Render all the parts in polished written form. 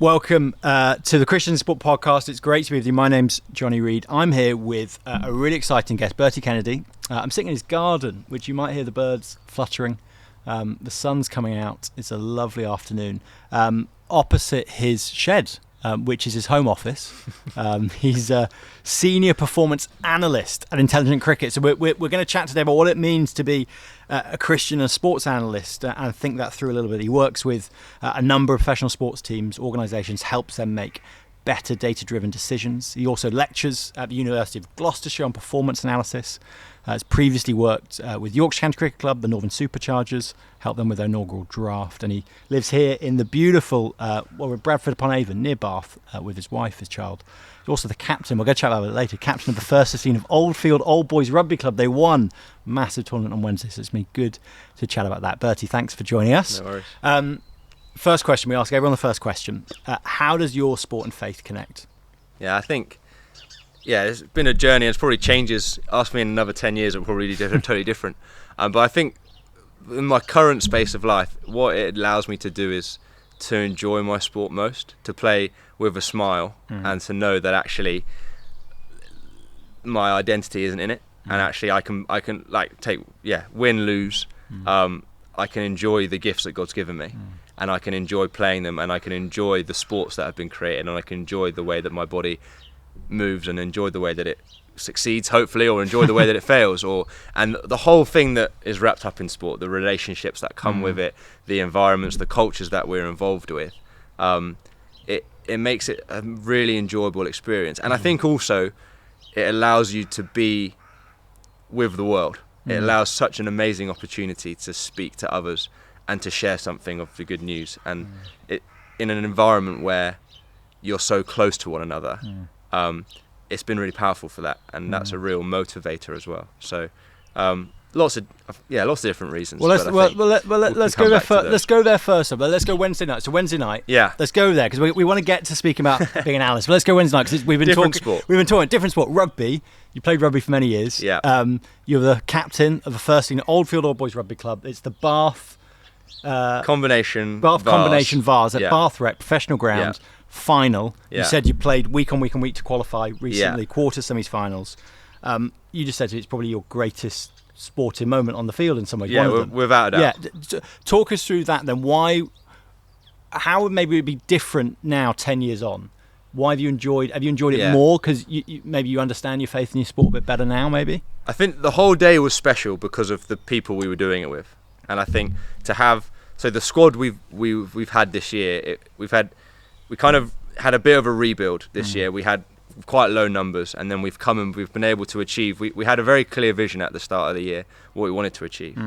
Welcome to the Christian Sport Podcast. It's great to be with you. My name's Johnny Reed. I'm here with a really exciting guest, Bertie Kennedy. I'm sitting in his garden, which you might hear the birds fluttering. The sun's coming out. It's a lovely afternoon. Opposite his shed, which is his home office. He's a senior performance analyst at Intelligent Cricket. So we're going to chat today about what it means to be a Christian and sports analyst and think that through a little bit. He works with a number of professional sports teams, organisations, helps them make better data-driven decisions. He also lectures at the University of Gloucestershire on performance analysis. Has previously worked with Yorkshire County Cricket Club, the Northern Superchargers, helped them with their inaugural draft, and he lives here in the beautiful, Bradford upon Avon, near Bath, with his wife, his child. He's also the captain, we'll go chat about it later, captain of the first 15 of Oldfield Old Boys Rugby Club. They won a massive tournament on Wednesday, so it's been good to chat about that. Bertie, thanks for joining us. No worries. First question, we ask everyone the first question. How does your sport and faith connect? Yeah, I think, it's been a journey. It's probably changes. Ask me in another 10 years, it'll probably be totally different. But I think in my current space of life, what it allows me to do is to enjoy my sport most, to play with a smile and to know that actually my identity isn't in it. And actually I can like take, win, lose. I can enjoy the gifts that God's given me. And I can enjoy playing them, and I can enjoy the sports that have been created, and I can enjoy the way that my body moves, and enjoy the way that it succeeds, hopefully, or enjoy the way that it fails, and the whole thing that is wrapped up in sport, the relationships that come with it, the environments, the cultures that we're involved with. It makes it a really enjoyable experience, and I think also it allows you to be with the world. It allows such an amazing opportunity to speak to others and to share something of the good news, and it in an environment where you're so close to one another. It's been really powerful for that, and that's a real motivator as well. So lots of different reasons. Let's go there first. Let's go there first. But let's go Wednesday night. So Wednesday night, let's go there because we want to get to speaking about being an analyst. But let's go Wednesday night because we've been talking different sport. Rugby. You played rugby for many years. Yeah. You're the captain of the first team, Oldfield Old Boys Rugby Club. It's the Bath combination Vars at Bath Rec professional ground final. You said you played week on week to qualify recently, quarter semis-finals. You just said it's probably your greatest sporting moment on the field in some ways. Without a doubt. Talk us through that then. How maybe it would be different now 10 years on? Why have you enjoyed it more because maybe you understand your faith in your sport a bit better now? Maybe I think the whole day was special because of the people we were doing it with. And I think to have the squad we've had this year, we kind of had a bit of a rebuild this year. We had quite low numbers, and then we've been able to achieve. We had a very clear vision at the start of the year what we wanted to achieve,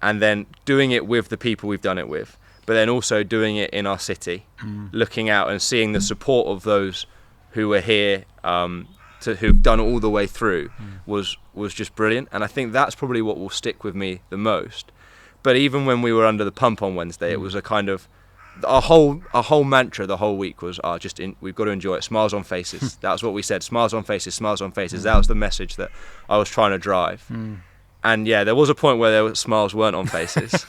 and then doing it with the people we've done it with, but then also doing it in our city, looking out and seeing the support of those who were here, who've done all the way through, was just brilliant. And I think that's probably what will stick with me the most. But even when we were under the pump on Wednesday, it was a kind of our whole mantra the whole week was we've got to enjoy it. Smiles on faces. That was what we said. Smiles on faces. Smiles on faces. That was the message that I was trying to drive. And there was a point where smiles weren't on faces.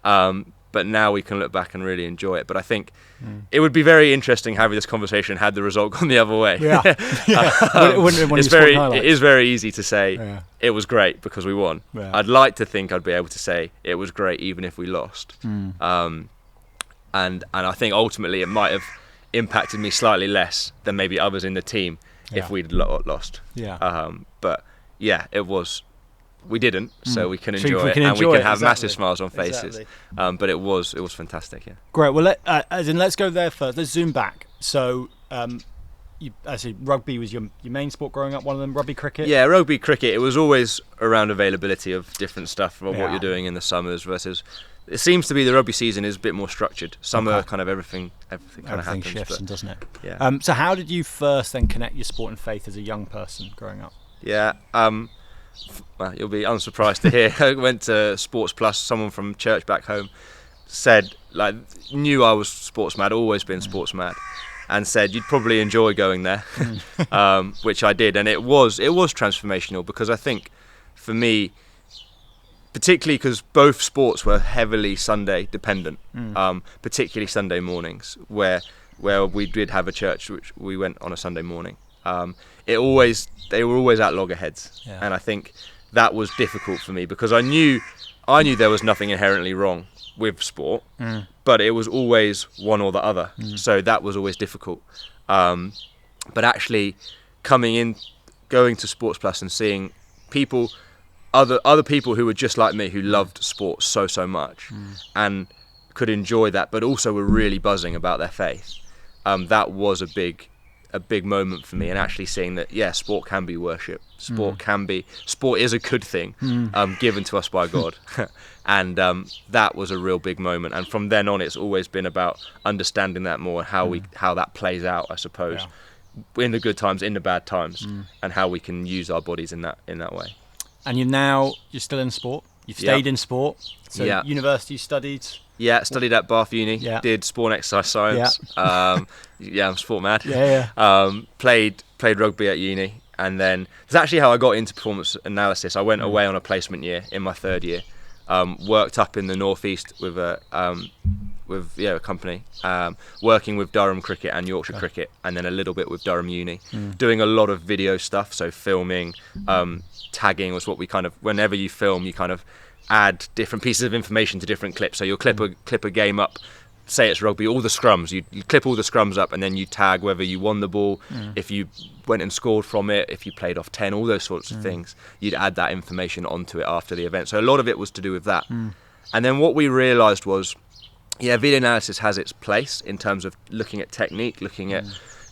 But now we can look back and really enjoy it. But I think it would be very interesting having this conversation had the result gone the other way. It is very easy to say it was great because we won. I'd like to think I'd be able to say it was great even if we lost. And I think ultimately it might have impacted me slightly less than maybe others in the team if we'd lost. But it was. We didn't, so we can enjoy it, and we can have massive smiles on faces. Exactly. But it was fantastic. Great. Well, let's go there first. Let's zoom back. So, rugby was your main sport growing up. One of them, rugby cricket. Yeah, rugby cricket. It was always around availability of different stuff of what you're doing in the summers versus. It seems to be the rugby season is a bit more structured. Summer, kind of everything kind of happens. Shifts, doesn't it? Yeah. So how did you first then connect your sport and faith as a young person growing up? Yeah. Well, you'll be unsurprised to hear. I went to Sports Plus. Someone from church back home knew I was sports mad, always been sports mad, and said you'd probably enjoy going there, which I did, and it was transformational because I think for me, particularly because both sports were heavily Sunday dependent, particularly Sunday mornings, where where we did have a church which we went on a Sunday morning, they were always at loggerheads, and I think that was difficult for me because I knew there was nothing inherently wrong with sport, but it was always one or the other. So that was always difficult. But actually going to Sports Plus and seeing other people who were just like me, who loved sport so much and could enjoy that, but also were really buzzing about their faith. That was a big moment for me, and actually seeing that sport can be worship. Sport is a good thing given to us by God. And that was a real big moment, and from then on it's always been about understanding that more, and how that plays out, I suppose, in the good times, in the bad times, and how we can use our bodies in that way. And you're still in sport. You've stayed in sport. So university studied. Yeah, studied at Bath Uni. Yeah. Did sport and exercise science. Yeah. I'm sport mad. Played rugby at uni, and then it's actually how I got into performance analysis. I went away on a placement year in my third year. Worked up in the northeast with a company, working with Durham Cricket and Yorkshire Cricket, and then a little bit with Durham Uni, doing a lot of video stuff. So filming, tagging was what we kind of, whenever you film, you kind of add different pieces of information to different clips. So you'll clip a game up, say it's rugby, all the scrums, you clip all the scrums up, and then you tag whether you won the ball, if you went and scored from it, if you played off 10, all those sorts of things. You'd add that information onto it after the event. So a lot of it was to do with that. And then what we realised was, video analysis has its place in terms of looking at technique, looking at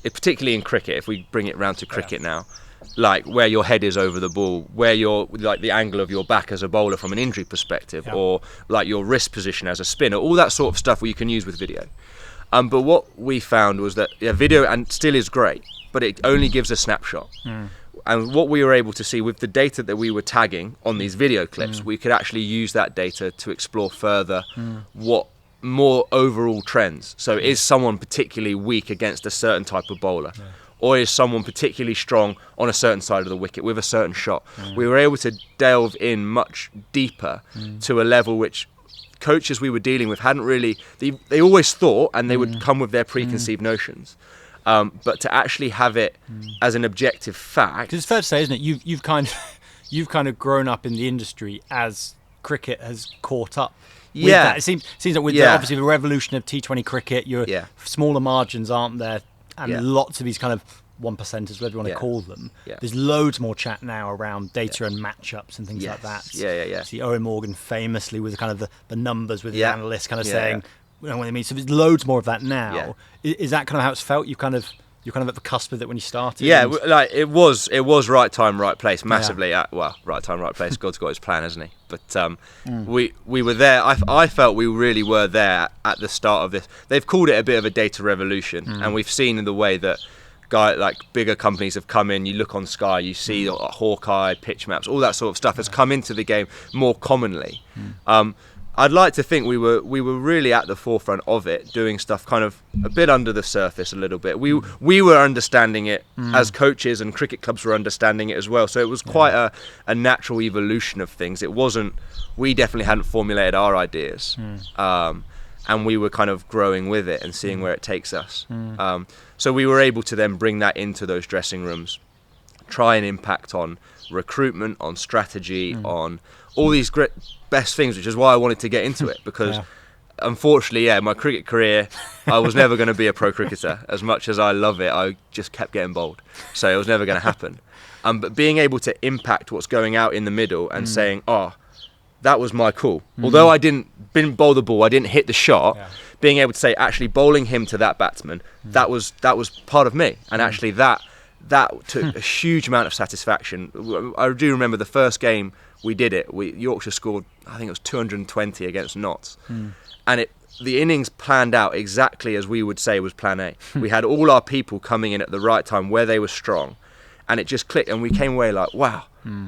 it, particularly in cricket, if we bring it round to cricket now, like where your head is over the ball, where you're, like the angle of your back as a bowler from an injury perspective, or like your wrist position as a spinner, all that sort of stuff you can use with video. But what we found was that video and still is great, but it only gives a snapshot. And what we were able to see with the data that we were tagging on these video clips, we could actually use that data to explore further what more overall trends. So is someone particularly weak against a certain type of bowler? Or is someone particularly strong on a certain side of the wicket with a certain shot? We were able to delve in much deeper to a level which coaches we were dealing with hadn't really, they always thought, and they would come with their preconceived notions. But to actually have it as an objective fact. 'Cause it's fair to say, isn't it? You've kind of grown up in the industry as cricket has caught up. That. It seems that with obviously the revolution of T20 cricket, your smaller margins aren't there. And lots of these kind of 1%ers, whatever you want to call them. There's loads more chat now around data and matchups and things like that. See Owen Morgan famously with kind of the numbers with the analyst kind of saying, you know what I mean. So there's loads more of that now. Is that kind of how it's felt? You're kind of at the cusp of it when you started. Like it was right time, right place, massively. Right time, right place. God's got His plan, hasn't He? But we were there. I felt we really were there at the start of this. They've called it a bit of a data revolution, and we've seen in the way that bigger companies have come in. You look on Sky, you see Hawkeye, pitch maps, all that sort of stuff has come into the game more commonly. I'd like to think we were really at the forefront of it, doing stuff kind of a bit under the surface a little bit. We were understanding it as coaches, and cricket clubs were understanding it as well. So it was quite a natural evolution of things. It wasn't, we definitely hadn't formulated our ideas. And we were kind of growing with it and seeing where it takes us. So we were able to then bring that into those dressing rooms, try and impact on recruitment, on strategy, on all these great best things, which is why I wanted to get into it, because unfortunately, my cricket career, I was never going to be a pro cricketer. As much as I love it, I just kept getting bowled, so it was never going to happen. But being able to impact what's going out in the middle and saying, that was my call. Although I didn't bowl the ball, I didn't hit the shot, being able to say, actually bowling him to that batsman, that was part of me. And actually that took a huge amount of satisfaction. I do remember the first game we did it. Yorkshire scored, I think it was 220 against Notts, and the innings planned out exactly as we would say was Plan A. We had all our people coming in at the right time where they were strong, and it just clicked. And we came away like, wow,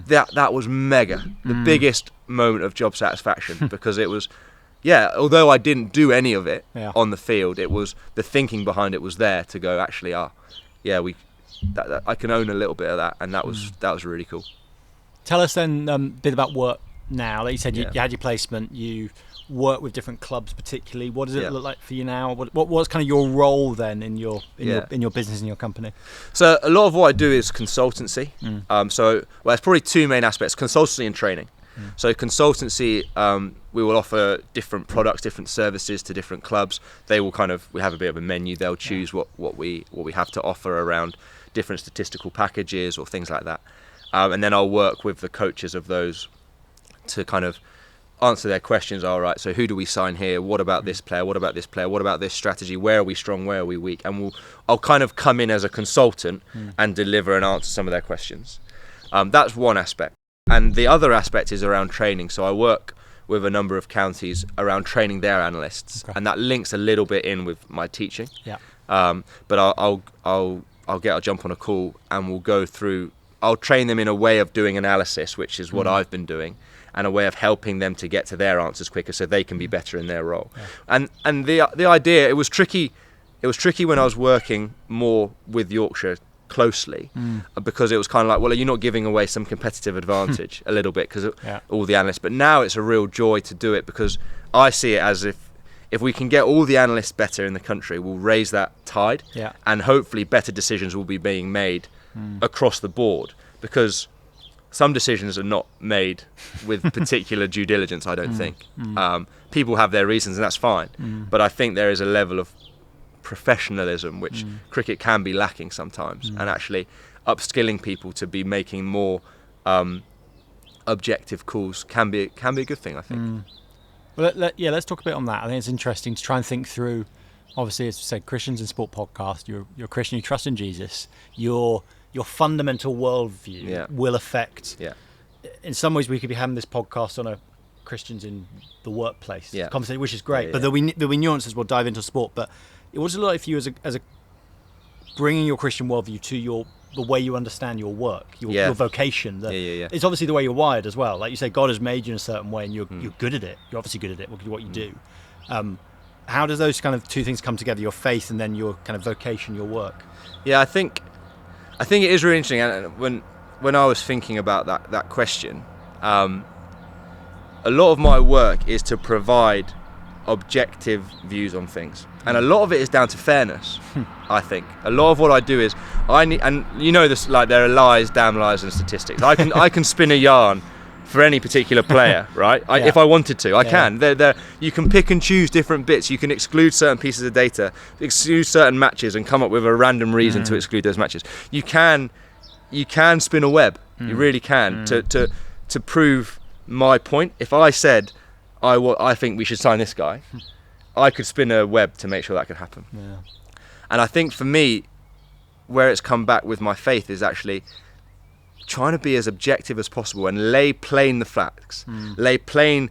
that was mega, the biggest moment of job satisfaction, because it was, although I didn't do any of it on the field, it was the thinking behind it was there to go, actually, I can own a little bit of that, and that was really cool. Tell us then a bit about work now. Like you said, you had your placement, you work with different clubs particularly. What does it look like for you now? What's kind of your role then in your business, in your company? So a lot of what I do is consultancy. There's probably two main aspects: consultancy and training. So consultancy, we will offer different products, different services to different clubs. We have a bit of a menu. They'll choose what we have to offer around different statistical packages or things like that. And then I'll work with the coaches of those to kind of answer their questions. All right, so who do we sign here? What about this player? What about this player? What about this strategy? Where are we strong? Where are we weak? And I'll kind of come in as a consultant and deliver and answer some of their questions. That's one aspect. And the other aspect is around training. So I work with a number of counties around training their analysts, and that links a little bit in with my teaching. Yeah. But I'll jump on a call and we'll go through. I'll train them in a way of doing analysis, which is what I've been doing, and a way of helping them to get to their answers quicker, so they can be better in their role. Yeah. And the idea, it was tricky. It was tricky when I was working more with Yorkshire closely, because it was kind of like, well, you're not giving away some competitive advantage a little bit because all the analysts. But now it's a real joy to do it, because I see it as if we can get all the analysts better in the country, we'll raise that tide, and hopefully better decisions will be being made across the board, because some decisions are not made with particular due diligence, I don't think. People have their reasons, and that's fine. But I think there is a level of professionalism which cricket can be lacking sometimes, and actually upskilling people to be making more objective calls can be a good thing, I think. Well, let's talk a bit on that. I think it's interesting to try and think through. Obviously, as we said, Christians in Sport podcast, you're a Christian, you trust in Jesus. Your fundamental worldview will affect. In some ways, we could be having this podcast on a Christians in the workplace conversation, which is great. But there'll be nuances. We'll dive into sport. But it was a lot for you as a bringing your Christian worldview to the way you understand your work, your vocation. It's obviously the way you're wired as well. Like you say, God has made you in a certain way, and you're good at it. You're obviously good at it. What you do. How does those kind of two things come together? Your faith and then your kind of vocation, your work. Yeah, I think it is really interesting. And when I was thinking about that question, a lot of my work is to provide objective views on things, and a lot of it is down to fairness. I think a lot of what I do is and you know this, like, there are lies, damn lies, and statistics. I can spin a yarn for any particular player, right? If I wanted to, I can. You can pick and choose different bits. You can exclude certain pieces of data, exclude certain matches, and come up with a random reason to exclude those matches. You can spin a web. You really can to prove my point. If I said I think we should sign this guy, I could spin a web to make sure that could happen. Yeah. And I think for me, where it's come back with my faith is actually trying to be as objective as possible and lay plain the facts, lay plain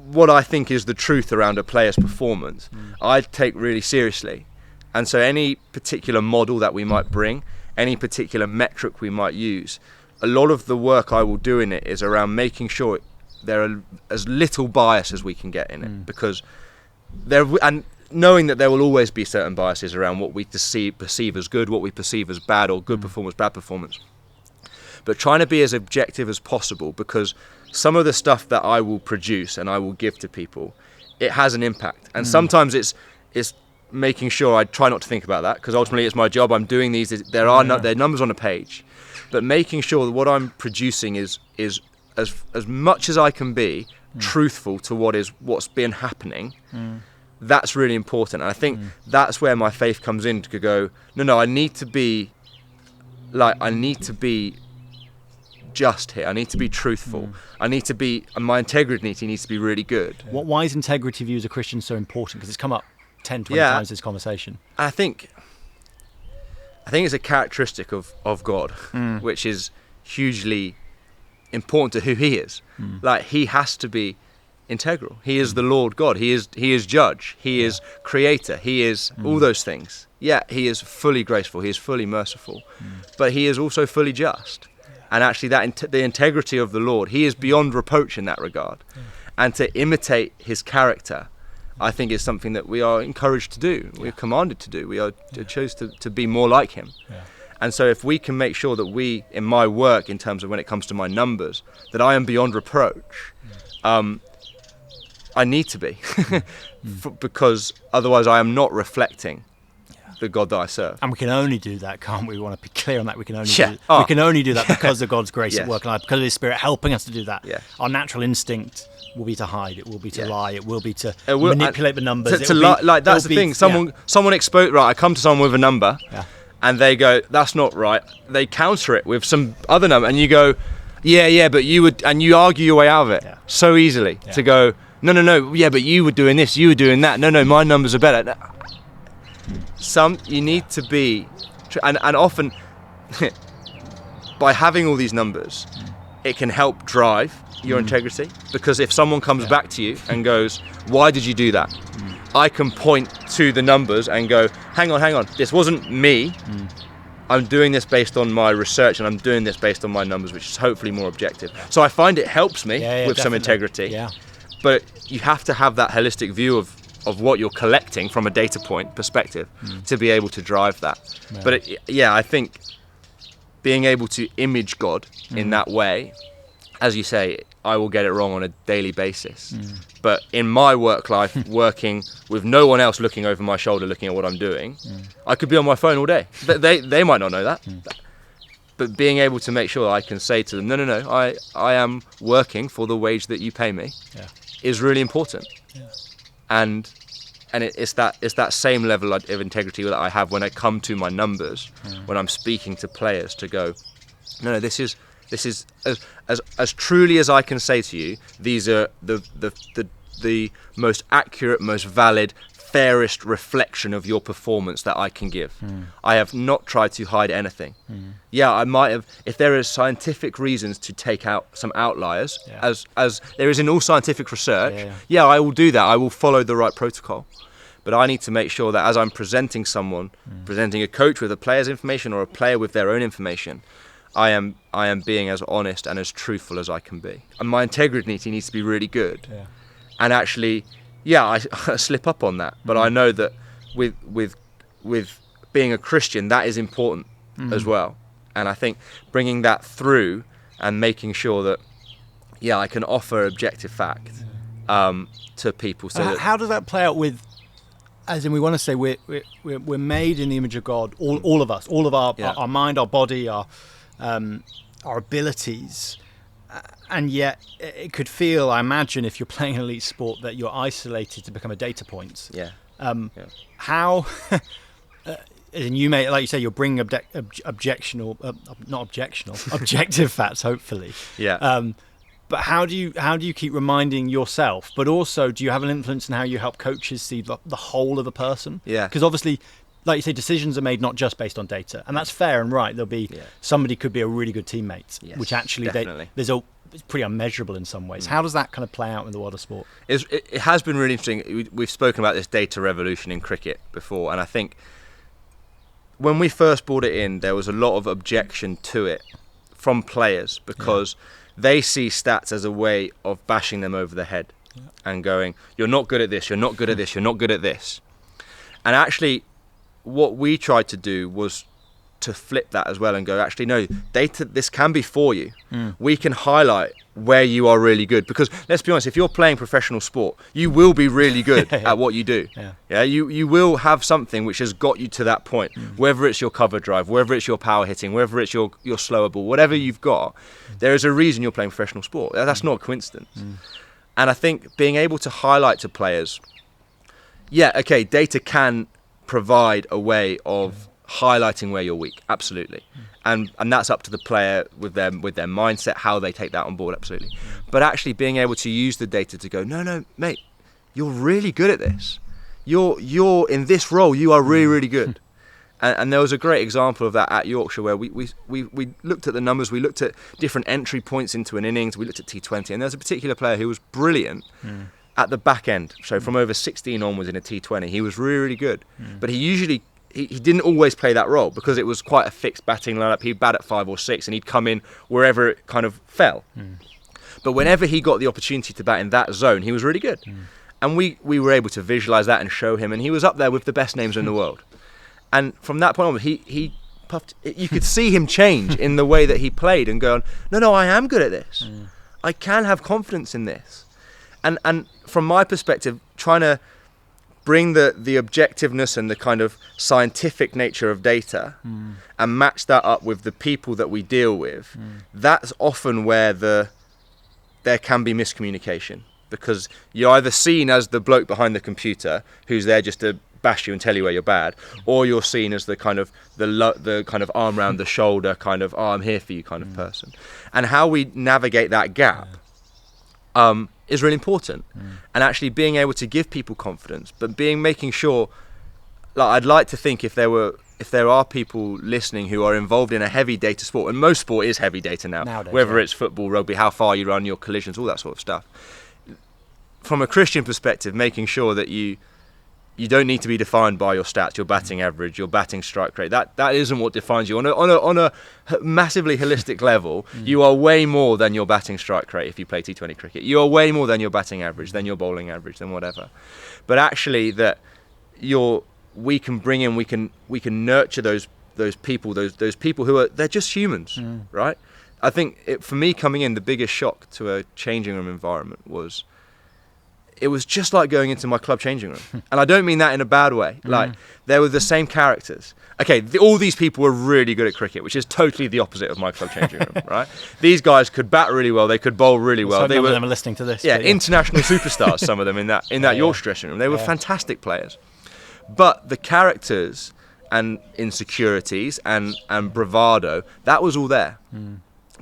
what I think is the truth around a player's performance. I take really seriously. And so any particular model that we might bring, any particular metric we might use, a lot of the work I will do in it is around making sure there are as little bias as we can get in it, because and knowing that there will always be certain biases around what we perceive as good, what we perceive as bad, or good performance, bad performance. But trying to be as objective as possible, because some of the stuff that I will produce and I will give to people, it has an impact. And sometimes it's making sure I try not to think about that, because ultimately it's my job. I'm doing these. There are numbers on a page, but making sure that what I'm producing is as much as I can be truthful to what's been happening. That's really important. And I think that's where my faith comes in, to go, no, I need to be just here. I need to be truthful. I need to be, and my integrity needs to be really good. Why is integrity view as a Christian so important? Because it's come up 10, 20 times this conversation. I think it's a characteristic of God, which is hugely important to who he is. Like, he has to be integral. He is the Lord God. He is judge. He is creator. He is all those things. Yeah, he is fully graceful. He is fully merciful, but he is also fully just. And actually, the integrity of the Lord, he is beyond reproach in that regard. And to imitate his character, I think, is something that we are encouraged to do. We are commanded to do. We are chose to be more like him. And so if we can make sure that we, in my work, in terms of when it comes to my numbers, that I am beyond reproach, I need to be, because otherwise I am not reflecting the God that I serve. And we can only do that, can't we? We want to be clear on that. We can only we can only do that because of God's grace at work in life, because of His Spirit helping us to do that. Yes. Our natural instinct will be to hide. It will be to lie. It will be to It manipulate the numbers. That's the thing. Someone expose. Right, I come to someone with a number, and they go, "That's not right." They counter it with some other number, and you go, "Yeah, but you would," and you argue your way out of it so easily to go, "No, yeah, but you were doing this, you were doing that. No, my numbers are better." You need to be, and often by having all these numbers, it can help drive your integrity, because if someone comes back to you and goes, "Why did you do that?" I can point to the numbers and go, hang on, this wasn't me. I'm doing this based on my research, and I'm doing this based on my numbers, which is hopefully more objective. So I find it helps me with some integrity, but you have to have that holistic view of what you're collecting from a data point perspective to be able to drive that. But I think being able to image God in that way, as you say, I will get it wrong on a daily basis. But in my work life, working with no one else looking over my shoulder, looking at what I'm doing, I could be on my phone all day. They might not know that. But being able to make sure I can say to them, no, I am working for the wage that you pay me is really important. And it's that same level of integrity that I have when I come to my numbers, when I'm speaking to players, to go, no, this is as truly as I can say to you, these are the most accurate, most valid, fairest reflection of your performance that I can give. I have not tried to hide anything. I might have, if there is scientific reasons to take out some outliers, as there is in all scientific research, I will do that. I will follow the right protocol. But I need to make sure that as I'm presenting someone, presenting a coach with a player's information or a player with their own information, I am being as honest and as truthful as I can be. And my integrity needs to be really good. And actually, I slip up on that. But I know that with being a Christian, that is important as well. And I think bringing that through and making sure that, I can offer objective fact to people. So how does that play out with, as in we want to say we're made in the image of God, all of us, all of our mind, our body, our abilities, and yet it could feel, I imagine, if you're playing an elite sport, that you're isolated to become a data point. How and you may, like you say, you're bringing objective facts, hopefully. But how do you keep reminding yourself, but also do you have an influence in how you help coaches see the whole of the person? Because obviously, like you say, decisions are made not just based on data, and that's fair and right. There'll be somebody could be a really good teammate, which actually it's pretty unmeasurable in some ways. How does that kind of play out in the world of sport? It has been really interesting. We've spoken about this data revolution in cricket before, and I think when we first brought it in, there was a lot of objection to it from players, because they see stats as a way of bashing them over the head and going, "You're not good at this. You're not good at this. You're not good at this." And actually, what we tried to do was to flip that as well and go, actually, no, data, this can be for you. We can highlight where you are really good, because let's be honest, if you're playing professional sport, you will be really good at what you do. You will have something which has got you to that point, whether it's your cover drive, whether it's your power hitting, whether it's your slower ball, whatever you've got, there is a reason you're playing professional sport. That's not a coincidence. And I think being able to highlight to players, data can provide a way of highlighting where you're weak, absolutely, and that's up to the player with their mindset, how they take that on board, absolutely. But actually being able to use the data to go, no, mate, you're really good at this. You're in this role, you are really, really good. And there was a great example of that at Yorkshire, where we looked at the numbers, we looked at different entry points into an innings, we looked at T20, and there was a particular player who was brilliant at the back end. So from over 16 onwards in a T20, he was really, really good. But he didn't always play that role, because it was quite a fixed batting lineup. He'd bat at 5 or 6, and he'd come in wherever it kind of fell. But whenever he got the opportunity to bat in that zone, he was really good. And we were able to visualise that and show him, and he was up there with the best names in the world. And from that point on, he puffed. You could see him change in the way that he played and go, no, I am good at this. I can have confidence in this. And from my perspective, trying to bring the objectiveness and the kind of scientific nature of data and match that up with the people that we deal with, that's often where there can be miscommunication, because you're either seen as the bloke behind the computer who's there just to bash you and tell you where you're bad, or you're seen as the kind of the kind of arm around the shoulder kind of, oh, I'm here for you kind of person. And how we navigate that gap is really important. And actually being able to give people confidence, but making sure, like, I'd like to think if there are people listening who are involved in a heavy data sport, and most sport is heavy data nowadays, whether it's football, rugby, how far you run, your collisions, all that sort of stuff. From a Christian perspective, making sure that you don't need to be defined by your stats, your batting average, your batting strike rate. That isn't what defines you. On a massively holistic level, you are way more than your batting strike rate if you play T20 cricket. You are way more than your batting average, than your bowling average, than whatever. But actually, that we can bring in, we can nurture those people, those people who they're just humans, right? I think for me coming in, the biggest shock to a changing room environment was, it was just like going into my club changing room. And I don't mean that in a bad way. Like, they were the same characters. Okay, all these people were really good at cricket, which is totally the opposite of my club changing room, right? These guys could bat really well, they could bowl really well. None of them are listening to this. Yeah, international superstars, some of them in that Yorkshire dressing room. They were fantastic players. But the characters and insecurities and bravado, that was all there.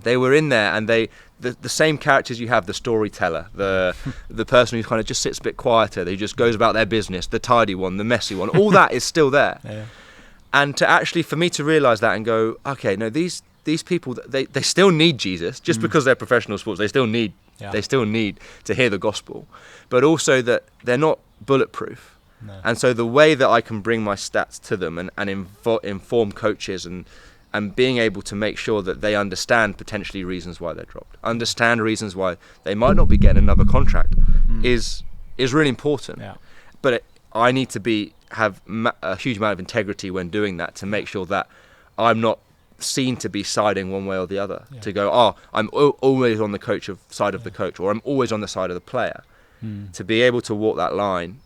They were in there, and the same characters you have, the storyteller, the person who kind of just sits a bit quieter, who just goes about their business, the tidy one, the messy one, all that is still there. Yeah. And for me to realise that and go, okay, no, these people, they still need Jesus, just because they're professional sports, they still need to hear the gospel, but also that they're not bulletproof. No. And so the way that I can bring my stats to them and inform coaches and being able to make sure that they understand potentially reasons why they're dropped, understand reasons why they might not be getting another contract, is really important. Yeah. But I need to have a huge amount of integrity when doing that, to make sure that I'm not seen to be siding one way or the other. Yeah. To go, oh, I'm always on the side of the coach, or I'm always on the side of the player. To be able to walk that line.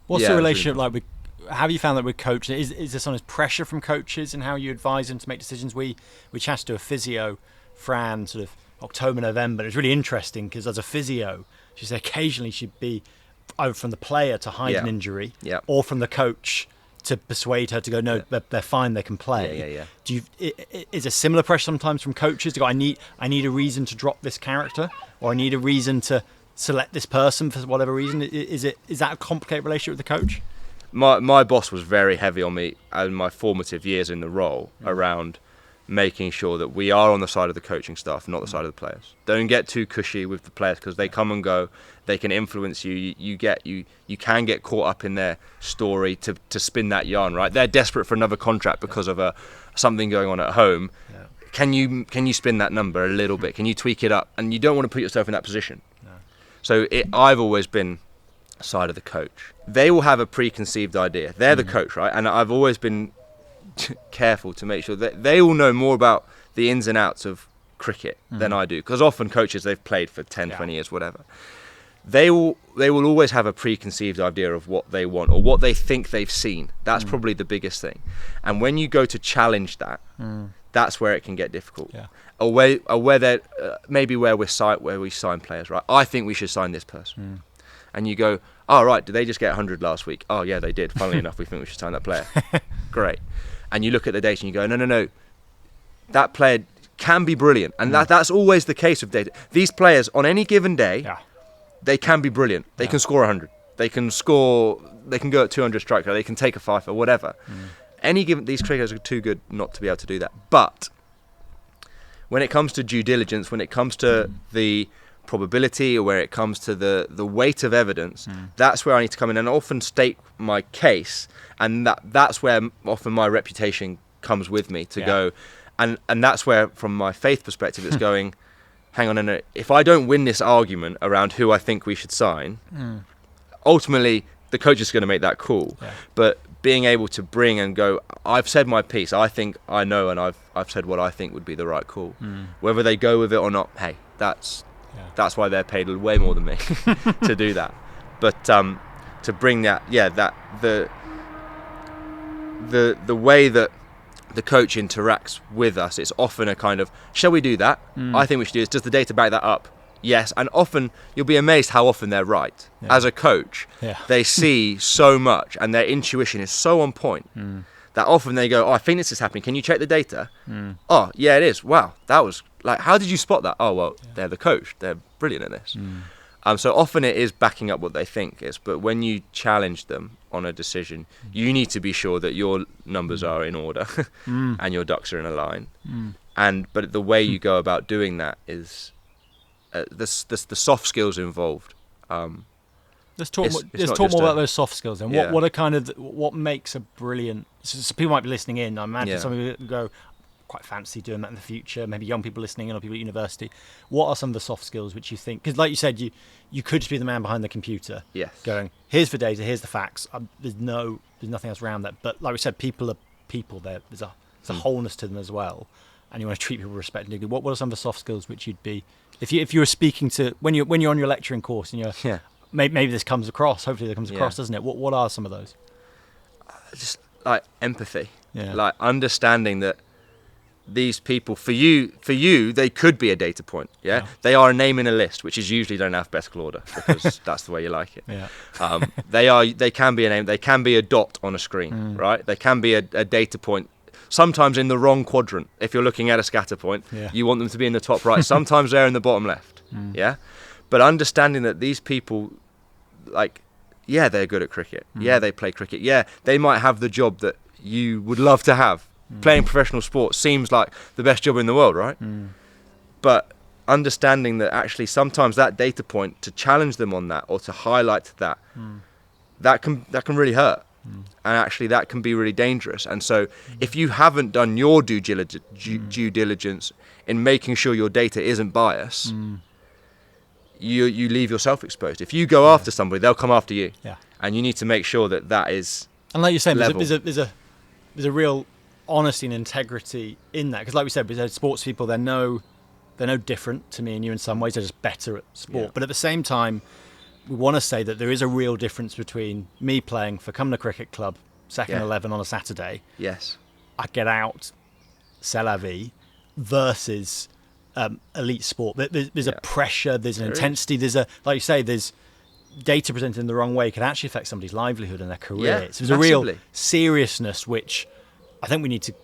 What's the relationship like with? How have you found that with coaches? Is there some pressure from coaches and how you advise them to make decisions? We chatted to a physio, Fran, sort of October, November. It's really interesting because as a physio, she said occasionally she'd be either from the player to hide an injury, or from the coach to persuade her to go, no, they're fine, they can play. Is there similar pressure sometimes from coaches to go, I need a reason to drop this character, or I need a reason to select this person for whatever reason? Is that a complicated relationship with the coach? My boss was very heavy on me in my formative years in the role around making sure that we are on the side of the coaching staff, not the side of the players. Don't get too cushy with the players, because they come and go. They can influence you. You can get caught up in their story to spin that yarn, right? They're desperate for another contract because of something going on at home. Yeah. Can you spin that number a little bit? Can you tweak it up? And you don't want to put yourself in that position. No. So I've always been side of the coach. They will have a preconceived idea. They're the coach, right? And I've always been careful to make sure that they all know more about the ins and outs of cricket than I do, because often coaches, they've played for 10, 20 years, whatever. They will always have a preconceived idea of what they want or what they think they've seen. That's probably the biggest thing. And when you go to challenge that, that's where it can get difficult. Yeah. Or maybe where we sign players, right? I think we should sign this person. And you go, oh, right, did they just get 100 last week? Oh, yeah, they did. Funnily enough, we think we should sign that player. Great. And you look at the data and you go, no. That player can be brilliant. And that's always the case with data. These players, on any given day, they can be brilliant. They can score 100. They can go at 200 strike rate. They can take a five or whatever. These cricketers are too good not to be able to do that. But when it comes to due diligence, when it comes to the probability, or where it comes to the weight of evidence, that's where I need to come in and often state my case, and that's where often my reputation comes with me to go, and that's where, from my faith perspective, it's going, hang on a minute, if I don't win this argument around who I think we should sign, ultimately the coach is going to make that call. But being able to bring and go, I've said my piece, I think I know, and I've said what I think would be the right call. Whether they go with it or not, hey, that's Yeah. That's why they're paid way more than me to do that. But to bring that, the way that the coach interacts with us, it's often a kind of, shall we do that? I think we should do this. Does the data back that up? Yes. And often you'll be amazed how often they're right. Yeah. As a coach, they see so much and their intuition is so on point that often they go, oh, I think this is happening. Can you check the data? Oh, yeah, it is. Wow, that was like, how did you spot that? Oh, well, they're the coach. They're brilliant at this. So often it is backing up what they think is, but when you challenge them on a decision, you need to be sure that your numbers are in order and your ducks are in a line. But the way you go about doing that is the soft skills involved. Let's talk more about those soft skills and what are kind of what makes a brilliant. So people might be listening in. I imagine some people go, quite fancy doing that in the future. Maybe young people listening in or people at university. What are some of the soft skills which you think? Because like you said, you could just be the man behind the computer. Yes. Going, here's the data, here's the facts. There's nothing else around that. But like we said, people are people. There's a wholeness to them as well, and you want to treat people with respect and dignity. What are some of the soft skills which you'd be if you were speaking to when you're on your lecturing course and you're maybe this comes across. Hopefully, it comes across, doesn't it? What are some of those? Just like empathy, Yeah. like understanding that these people, for you, they could be a data point. Yeah, they are a name in a list, which is usually done in alphabetical order because that's the way you like it. Yeah. They can be a name. They can be a dot on a screen, right? They can be a data point. Sometimes in the wrong quadrant. If you're looking at a scatter point, you want them to be in the top right. Sometimes they're in the bottom left. Yeah, but understanding that these people, like, they're good at cricket. Yeah, they play cricket. Yeah, they might have the job that you would love to have. Playing professional sport seems like the best job in the world, right? But understanding that actually sometimes that data point, to challenge them on that or to highlight that, that can really hurt. And actually that can be really dangerous. And so if you haven't done your due diligence in making sure your data isn't biased, you leave yourself exposed. If you go after somebody, they'll come after you. Yeah. And you need to make sure that is and like you're saying, level. there's a real honesty and integrity in that, because like we said, with sports people, they're no different to me and you in some ways. They're just better at sport. But at the same time, we want to say that there is a real difference between me playing for Cumnor Cricket Club, second 11 on a Saturday. Yes. I get out, c'est la vie, versus elite sport. There's a pressure, there's an intensity, there's like you say, there's data presented in the wrong way can actually affect somebody's livelihood and their career. Yeah, so there's a real seriousness which I think we need to,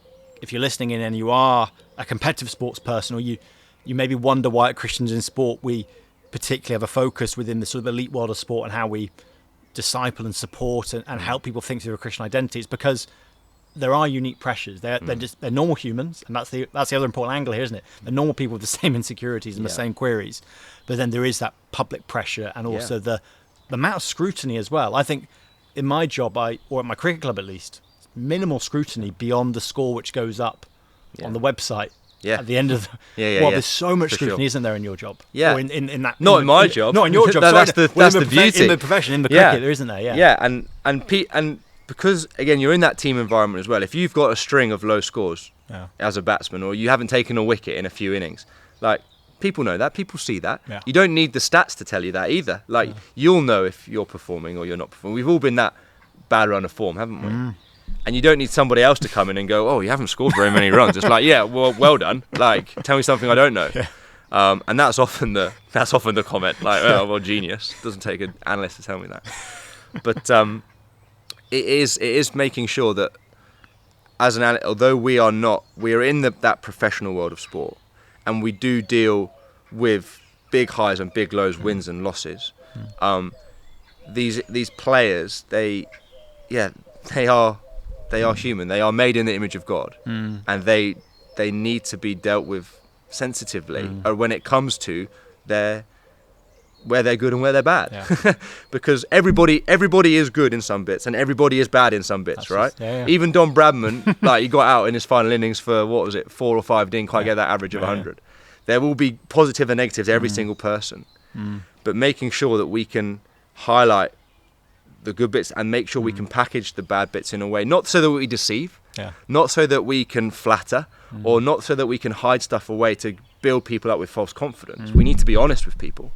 if you're listening in and you are a competitive sports person, or you maybe wonder why at Christians in Sport we particularly have a focus within the sort of elite world of sport and how we disciple and support and help people think through a Christian identity. It's because there are unique pressures. They're normal humans, and that's the other important angle here, isn't it? They're normal people with the same insecurities and the same queries, but then there is that public pressure and also the amount of scrutiny as well. I think in my job, or at my cricket club at least, minimal scrutiny beyond the score which goes up on the website at the end of there's so much scrutiny, isn't there, in your job? Or in that not in my job. Not in your job. That's the beauty in the profession, in the cricket, there isn't there? And because again you're in that team environment as well. If you've got a string of low scores as a batsman, or you haven't taken a wicket in a few innings, like, people know that, people see that. You don't need the stats to tell you that either. Like, you'll know if you're performing or you're not performing. We've all been that bad run of form, haven't we? And you don't need somebody else to come in and go, oh, you haven't scored very many runs. It's like, well done. Like, tell me something I don't know. And that's often the comment, like, oh, well, genius. Doesn't take an analyst to tell me that. But it is making sure that as an analyst, although we are in that professional world of sport, and we do deal with big highs and big lows, wins and losses. These players, they are human. They are made in the image of God, and they need to be dealt with sensitively when it comes to where they're good and where they're bad. Because everybody is good in some bits and everybody is bad in some bits. That's right? Even Don Bradman, like, he got out in his final innings for 4 or 5, didn't quite get that average of 100. There will be positive and negatives to every single person, but making sure that we can highlight the good bits and make sure we can package the bad bits in a way, not so that we deceive, not so that we can flatter, or not so that we can hide stuff away to build people up with false confidence. We need to be honest with people,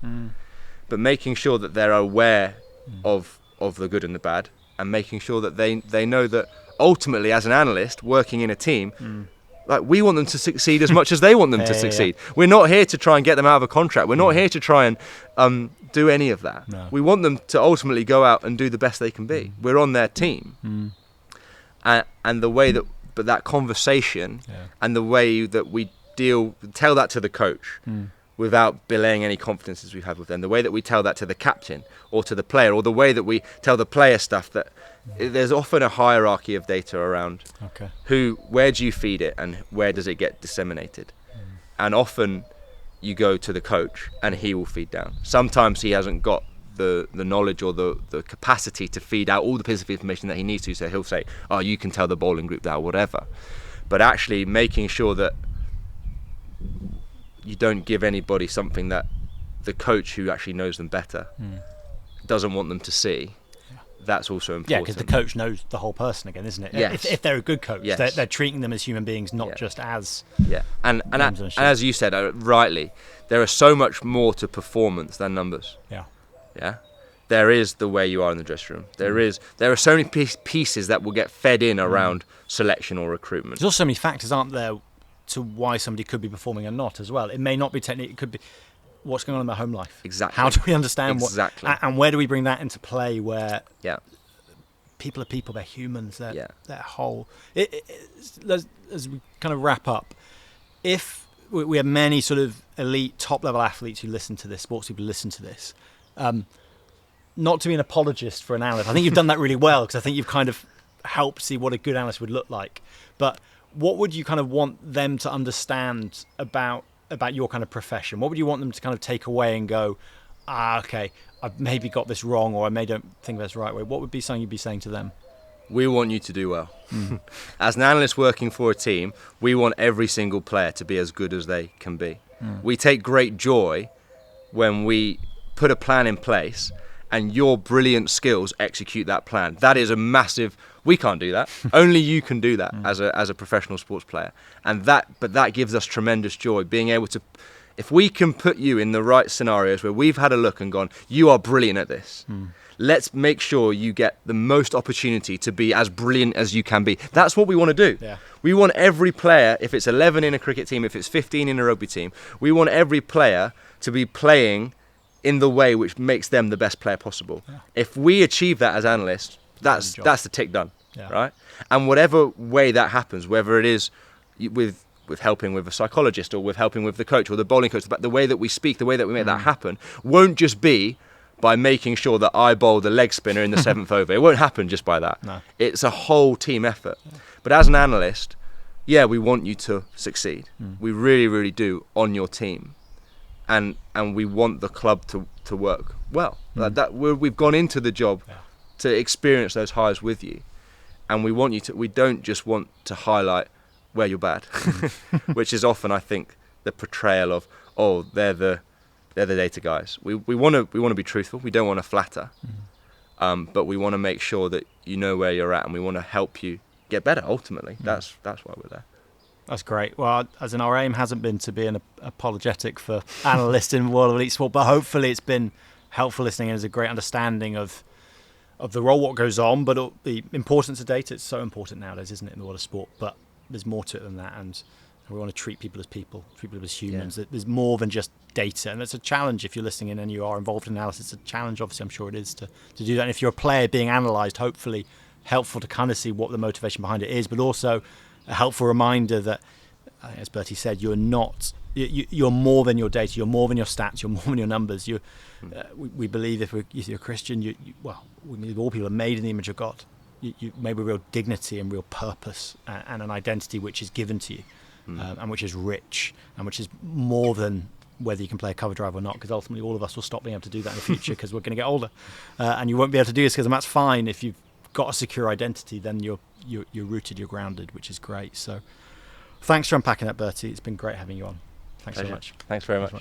but making sure that they're aware of the good and the bad, and making sure that they know that ultimately, as an analyst working in a team, like, we want them to succeed as much as they want them to succeed. We're not here to try and get them out of a contract. We're not here to try and do any of that. No. We want them to ultimately go out and do the best they can be. We're on their team, and the way that conversation and the way that we tell that to the coach without belaying any confidences we've had with them, the way that we tell that to the captain or to the player, or the way that we tell the player stuff, that there's often a hierarchy of data around where do you feed it and where does it get disseminated. And often you go to the coach and he will feed down. Sometimes he hasn't got the knowledge or the capacity to feed out all the pieces of information that he needs to, so he'll say, oh, you can tell the bowling group that, or whatever. But actually making sure that you don't give anybody something that the coach, who actually knows them better, doesn't want them to see. That's also important. Yeah, because the coach knows the whole person again, isn't it? Yes. If they're a good coach, they're treating them as human beings, not just as... Yeah, and as you said, rightly, there is so much more to performance than numbers. Yeah. There is the way you are in the dressing room. There are so many pieces that will get fed in around selection or recruitment. There's also so many factors, aren't there, to why somebody could be performing or not as well. It may not be technique, it could be what's going on in their home life. Exactly. How do we understand exactly. And where do we bring that into play, where people are people, they're humans, they're whole. As we kind of wrap up, if we have many sort of elite, top-level athletes who listen to this, sports people who listen to this, not to be an apologist for an analyst, I think you've done that really well, because I think you've kind of helped see what a good analyst would look like. But what would you kind of want them to understand about your kind of profession? What would you want them to kind of take away and go, okay, I've maybe got this wrong, or I may don't think that's the right way? What would be something you'd be saying to them? We want you to do well. As an analyst working for a team, we want every single player to be as good as they can be. We take great joy when we put a plan in place and your brilliant skills execute that plan. That is a massive... We can't do that. Only you can do that as a professional sports player. But that gives us tremendous joy, being able to... If we can put you in the right scenarios where we've had a look and gone, you are brilliant at this. Let's make sure you get the most opportunity to be as brilliant as you can be. That's what we want to do. Yeah. We want every player, if it's 11 in a cricket team, if it's 15 in a rugby team, we want every player to be playing in the way which makes them the best player possible. Yeah. If we achieve that as analysts, that's the tick done, right? And whatever way that happens, whether it is with helping with a psychologist or with helping with the coach or the bowling coach, but the way that we speak, the way that we make that happen, won't just be by making sure that I bowl the leg spinner in the 7th over. It won't happen just by that. No. It's a whole team effort. Yeah. But as an analyst, we want you to succeed. We really, really do on your team. And we want the club to work well. We've gone into the job to experience those highs with you. And we want you to, we don't just want to highlight where you're bad, which is often, I think, the portrayal of, they're the data guys. We want to be truthful. We don't want to flatter, but we want to make sure that you know where you're at, and we want to help you get better. Ultimately, that's why we're there. That's great. Well, as in, our aim hasn't been to be an apologetic for analysts in the world of elite sport, but hopefully it's been helpful listening, and there's a great understanding of the role, what goes on, but the importance of data. It's so important nowadays, isn't it, in the world of sport? But there's more to it than that, and we want to treat people as people, treat people as humans. Yeah. There's more than just data, and it's a challenge if you're listening in and you are involved in analysis. It's a challenge, obviously, I'm sure it is, to do that. And if you're a player being analysed, hopefully helpful to kind of see what the motivation behind it is, but also a helpful reminder that, as Bertie said, you're more than your data, you're more than your stats, you're more than your numbers. We believe if you're a Christian, we believe all people are made in the image of God. You made with real dignity and real purpose and an identity which is given to you. And which is rich, and which is more than whether you can play a cover drive or not, because ultimately all of us will stop being able to do that in the future because we're going to get older, and you won't be able to do this, because that's fine. If you've got a secure identity, then you're rooted, you're grounded, which is great. So thanks for unpacking that, Bertie. It's been great having you on. Thanks so much. Thanks very much.